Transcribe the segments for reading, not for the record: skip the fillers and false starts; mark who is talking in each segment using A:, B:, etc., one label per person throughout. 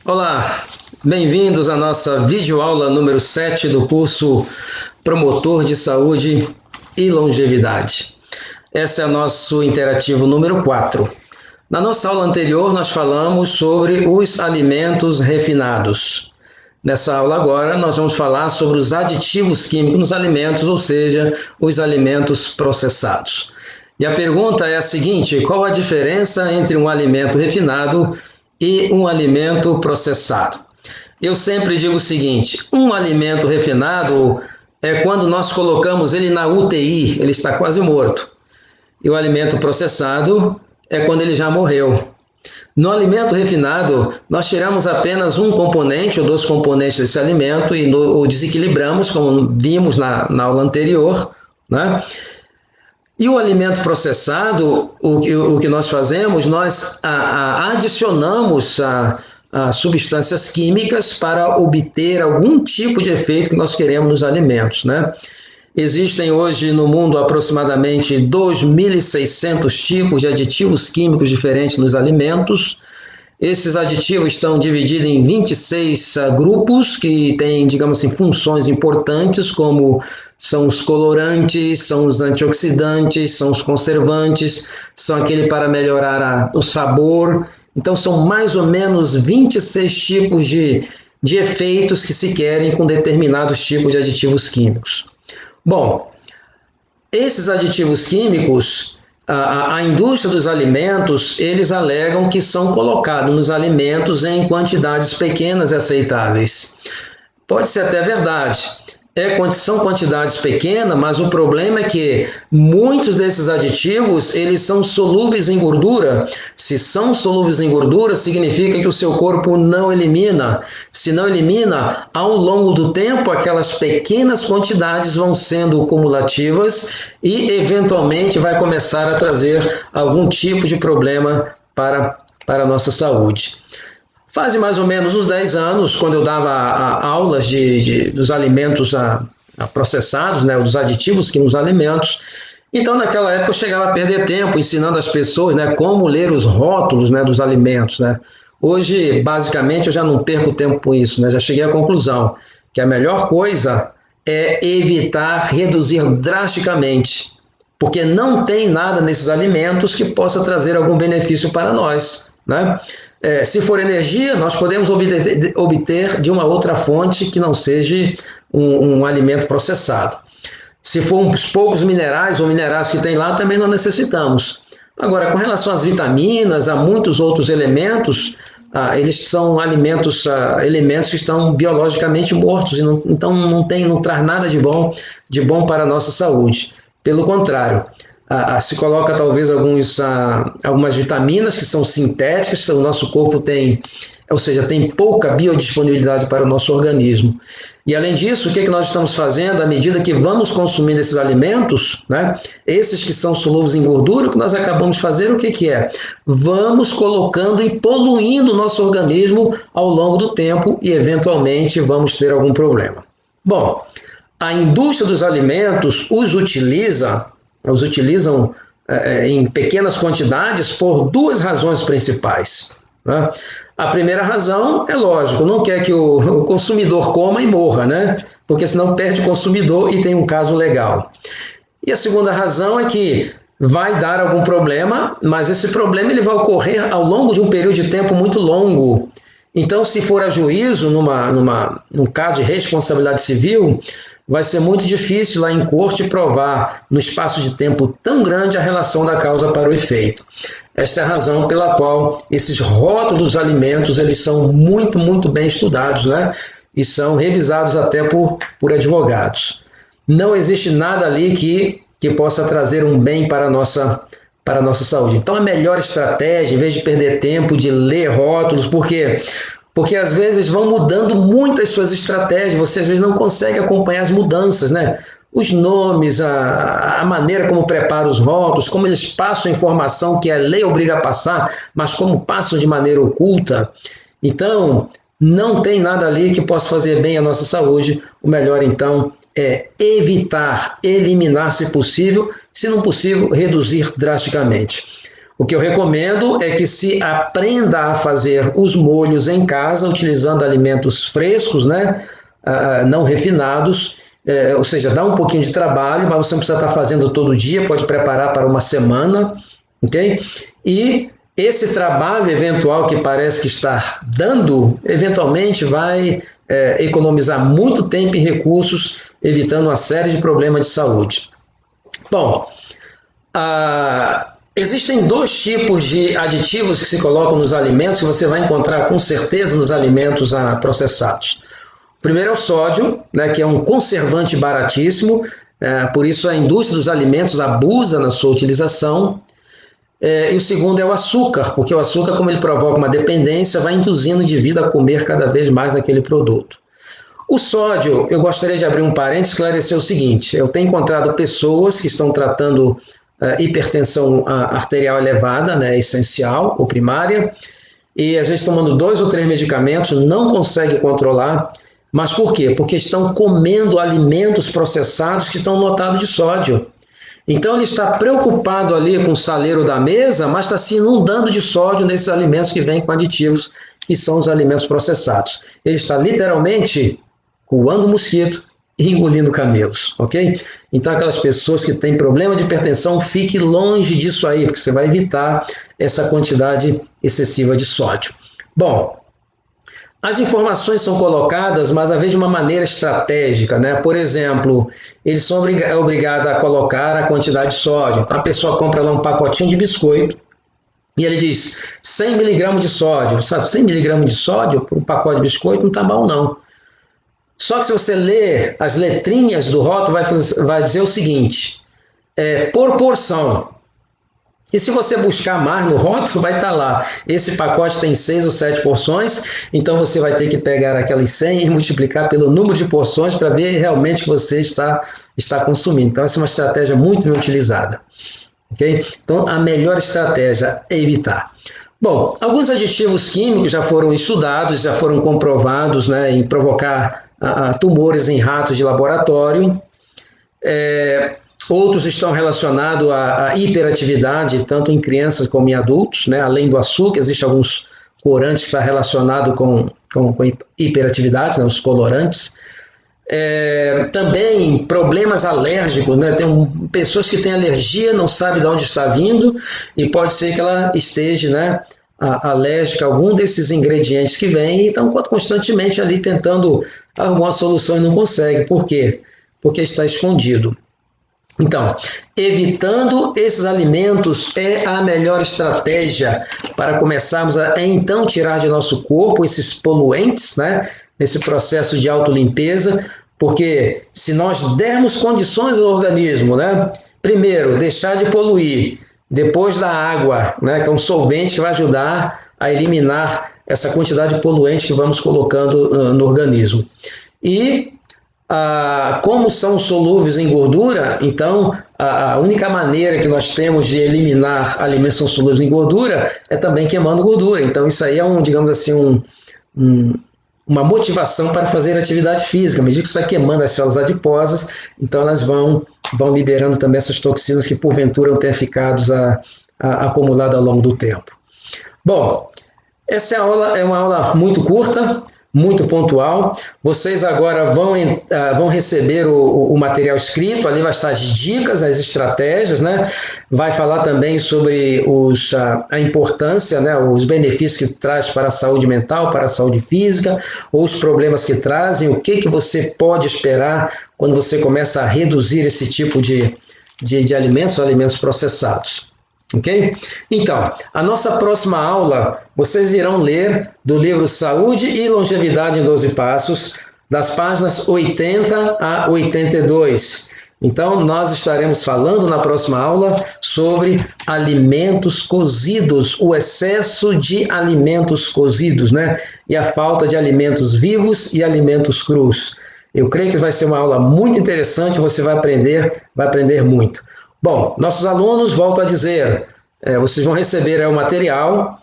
A: Olá, bem-vindos à nossa videoaula número 7 do curso Promotor de Saúde e Longevidade. Esse é o nosso interativo número 4. Na nossa aula anterior, nós falamos sobre os alimentos refinados. Nessa aula agora, nós vamos falar sobre os aditivos químicos nos alimentos, ou seja, os alimentos processados. E a pergunta é a seguinte: qual a diferença entre um alimento refinado e um alimento processado? Eu sempre digo o seguinte: um alimento refinado é quando nós colocamos ele na UTI, ele está quase morto. E o alimento processado é quando ele já morreu. No alimento refinado, nós tiramos apenas um componente ou dois componentes desse alimento e o desequilibramos, como vimos na aula anterior, né? E o alimento processado, o que nós fazemos, nós adicionamos substâncias químicas para obter algum tipo de efeito que nós queremos nos alimentos, né? Existem hoje no mundo aproximadamente 2.600 tipos de aditivos químicos diferentes nos alimentos. Esses aditivos são divididos em 26 grupos que têm, digamos assim, funções importantes, como são os colorantes, são os antioxidantes, são os conservantes, são aquele para melhorar o sabor. Então, são mais ou menos 26 tipos de efeitos que se querem com determinados tipos de aditivos químicos. Bom, esses aditivos químicos, a indústria dos alimentos, eles alegam que são colocados nos alimentos em quantidades pequenas e aceitáveis. Pode ser até verdade. São quantidades pequenas, mas o problema é que muitos desses aditivos, eles são solúveis em gordura. Se são solúveis em gordura, significa que o seu corpo não elimina. Se não elimina, ao longo do tempo, aquelas pequenas quantidades vão sendo cumulativas e, eventualmente, vai começar a trazer algum tipo de problema para a nossa saúde. Faz mais ou menos uns 10 anos, quando eu dava aulas dos alimentos processados, né, dos aditivos que nos alimentos. Então, naquela época, eu chegava a perder tempo ensinando as pessoas, né, como ler os rótulos, né, dos alimentos, né. Hoje, basicamente, eu já não perco tempo com isso, né, já cheguei à conclusão que a melhor coisa é evitar reduzir drasticamente, porque não tem nada nesses alimentos que possa trazer algum benefício para nós, né. Se for energia, nós podemos obter de uma outra fonte que não seja um alimento processado. Se for uns poucos minerais ou minerais que tem lá, também não necessitamos. Agora, com relação às vitaminas, a muitos outros elementos, eles são elementos que estão biologicamente mortos, e então não traz nada de bom para a nossa saúde. Pelo contrário, se coloca talvez algumas vitaminas que são sintéticas, o nosso corpo tem pouca biodisponibilidade para o nosso organismo. E além disso, o que nós estamos fazendo à medida que vamos consumindo esses alimentos, né, esses que são solúveis em gordura, o que nós acabamos de fazer, o que é? Vamos colocando e poluindo o nosso organismo ao longo do tempo e eventualmente vamos ter algum problema. Bom, a indústria dos alimentos os utilizam em pequenas quantidades por duas razões principais, né? A primeira razão é lógico, não quer que o consumidor coma e morra, né? Porque senão perde o consumidor e tem um caso legal. E a segunda razão é que vai dar algum problema, mas esse problema ele vai ocorrer ao longo de um período de tempo muito longo. Então, se for a juízo, num caso de responsabilidade civil, vai ser muito difícil lá em corte provar, no espaço de tempo tão grande, a relação da causa para o efeito. Esta é a razão pela qual esses rótulos dos alimentos eles são muito, muito bem estudados, né? E são revisados até por advogados. Não existe nada ali que possa trazer um bem para a nossa saúde. Então, a melhor estratégia, em vez de perder tempo de ler rótulos, porque às vezes vão mudando muito as suas estratégias, você às vezes não consegue acompanhar as mudanças, né? Os nomes, a maneira como prepara os rótulos, como eles passam a informação que a lei obriga a passar, mas como passam de maneira oculta. Então, não tem nada ali que possa fazer bem à nossa saúde. O melhor, então, é evitar, eliminar se possível, se não possível, reduzir drasticamente. O que eu recomendo é que se aprenda a fazer os molhos em casa, utilizando alimentos frescos, né? Não refinados, ou seja, dá um pouquinho de trabalho, mas você não precisa estar fazendo todo dia, pode preparar para uma semana, ok? E esse trabalho eventual que parece que está dando, eventualmente vai economizar muito tempo e recursos, evitando uma série de problemas de saúde. Bom, existem dois tipos de aditivos que se colocam nos alimentos, que você vai encontrar com certeza nos alimentos processados. O primeiro é o sódio, né, que é um conservante baratíssimo, por isso a indústria dos alimentos abusa na sua utilização. E o segundo é o açúcar, porque o açúcar, como ele provoca uma dependência, vai induzindo o indivíduo a comer cada vez mais daquele produto. O sódio, eu gostaria de abrir um parênteses e esclarecer o seguinte: eu tenho encontrado pessoas que estão tratando hipertensão arterial elevada, né, essencial ou primária, e às vezes tomando 2 ou 3 medicamentos, não consegue controlar. Mas por quê? Porque estão comendo alimentos processados que estão lotados de sódio. Então ele está preocupado ali com o saleiro da mesa, mas está se inundando de sódio nesses alimentos que vêm com aditivos, que são os alimentos processados. Ele está literalmente coando mosquito e engolindo camelos, ok? Então aquelas pessoas que têm problema de hipertensão, fique longe disso aí, porque você vai evitar essa quantidade excessiva de sódio. Bom, as informações são colocadas, mas às vezes de uma maneira estratégica, né? Por exemplo, eles são obrigados a colocar a quantidade de sódio. Então, a pessoa compra lá um pacotinho de biscoito e ele diz 100 mg de sódio. Sabe, 100 mg de sódio por um pacote de biscoito não está mal, não. Só que se você ler as letrinhas do rótulo, vai dizer o seguinte, por porção. E se você buscar mais no rótulo, vai estar lá. Esse pacote tem 6 ou 7 porções, então você vai ter que pegar aquelas 100 e multiplicar pelo número de porções para ver realmente que você está consumindo. Então, essa é uma estratégia muito bem utilizada. Okay? Então, a melhor estratégia é evitar. Bom, alguns aditivos químicos já foram estudados, já foram comprovados, né, em provocar tumores em ratos de laboratório. Outros estão relacionados à hiperatividade, tanto em crianças como em adultos, né? Além do açúcar, existem alguns corantes que estão relacionados com hiperatividade, né? Os colorantes. Também problemas alérgicos, né? Tem pessoas que têm alergia, não sabem de onde está vindo, e pode ser que ela esteja, né, alérgica a algum desses ingredientes que vem, e estão constantemente ali tentando alguma solução e não consegue. Por quê? Porque está escondido. Então, evitando esses alimentos é a melhor estratégia para começarmos a então tirar de nosso corpo esses poluentes, né, nesse processo de autolimpeza, porque se nós dermos condições ao organismo, né, primeiro, deixar de poluir, depois da água, né, que é um solvente que vai ajudar a eliminar essa quantidade de poluente que vamos colocando no organismo. E como são solúveis em gordura, então a única maneira que nós temos de eliminar alimentos que são solúveis em gordura é também queimando gordura. Então isso aí é digamos assim, uma motivação para fazer atividade física. À medida que você vai queimando as células adiposas, então elas vão liberando também essas toxinas que porventura não tenham ficado acumuladas ao longo do tempo. Bom, essa aula é uma aula muito curta, muito pontual. Vocês agora vão receber o material escrito, ali vai estar as dicas, as estratégias, né? Vai falar também sobre a importância, né? Os benefícios que traz para a saúde mental, para a saúde física, ou os problemas que trazem, o que você pode esperar quando você começa a reduzir esse tipo de alimentos processados. Ok? Então, a nossa próxima aula, vocês irão ler do livro Saúde e Longevidade em 12 Passos, das páginas 80 a 82. Então, nós estaremos falando na próxima aula sobre alimentos cozidos, o excesso de alimentos cozidos, né? E a falta de alimentos vivos e alimentos crus. Eu creio que vai ser uma aula muito interessante, você vai aprender muito. Bom, nossos alunos, volto a dizer, vocês vão receber o material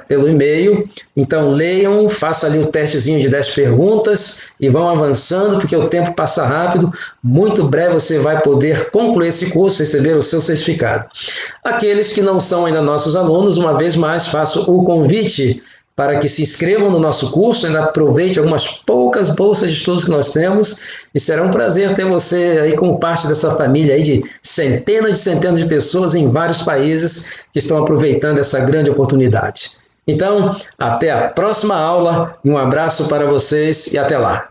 A: pelo e-mail. Então leiam, façam ali o testezinho de 10 perguntas e vão avançando, porque o tempo passa rápido. Muito breve você vai poder concluir esse curso, receber o seu certificado. Aqueles que não são ainda nossos alunos, uma vez mais faço o convite para que se inscrevam no nosso curso, ainda aproveite algumas poucas bolsas de estudos que nós temos, e será um prazer ter você aí como parte dessa família aí de centenas de pessoas em vários países que estão aproveitando essa grande oportunidade. Então, até a próxima aula, um abraço para vocês e até lá.